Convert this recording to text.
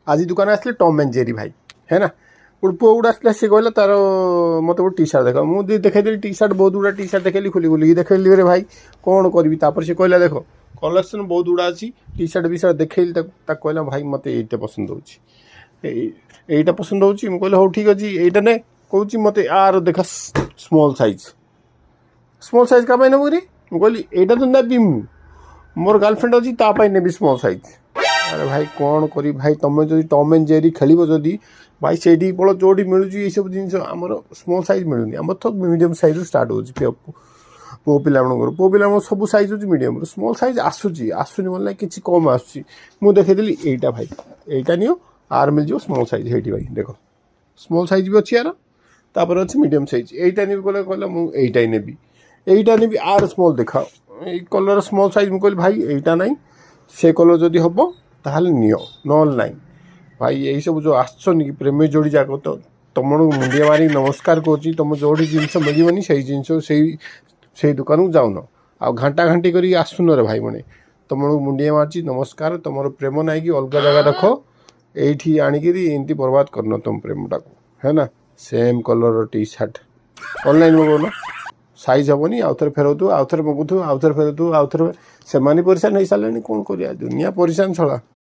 आज दुकान आसले टॉम एंड जेरी भाई है ना गोटे पुआ गुड़ा आसला सी कहला तार मत गोटे टी सार्ट देख मुझे देखी टी सार्ट बहुत गुड़ा टी सार्ट देखली खुली खुली देखली रे भाई कौन करी से कहला देख कलेक्शन बहुत गुड़ा अच्छी टी सार्ट बी सार्ट देखली कहला भाई मत ये पसंद होटा पसंद हो कहले हो ठीक अच्छे यहीटा ने कौच मत यार देख स्मॉल साइज का नेबू रे मुझे यहाँ तो नेबी मोर गर्लफ्रेंड अच्छी तापाई नेबी स्मॉल साइज अरे भाई कौन करी भाई तुम जो टॉम एंड जेरी खेल जदि भाई से पड़ जो मिलूँ ये सब जिन आमर स्मॉल साइज मिलूनी आम तो मीडियम साइज स्टार्ट हो पुओ पिला पुओ पिला सब साइज हो मीडियम स्मॉल साइज आसूँ आसूनी मतलब किसी कम आसूँ देखी यहाँ भाई यहाँ नियो आर मिल जाओ स्मॉल साइज ये भाई देख स्मॉल साइज भी अच्छी यार तापर अच्छी मीडियम साइज यहाँ नहीं कहला मुझे यहीटा नेबी आर स्मॉल देखा कलर स्मॉल साइज मुझे भाई यहाँ ना से कलर जदि हम ताल नियो नल ना भाई यही सब जो आसनी कि प्रेमी जोड़ी जाक तो तुम मुंडिया मारी नमस्कार करुँच तुम जो जिनस मिलनी से जिनस से दुकान को जाऊन आ घंटा घंटी कर आसुन रे भाई मैंने तुम मुंडिया मार्ची नमस्कार तुम प्रेम ना कि अलग जगह रख ये आणिकी एमती बर्बाद करन तुम प्रेमटा को है ना same colour T shirt online मगौन साइज हेनी आउ थे फेरतु आउ थे मगुथु आउ थे फेरतु आउ थे से परेशान हो सारे कौन कर दुनिया परेशान छड़ा।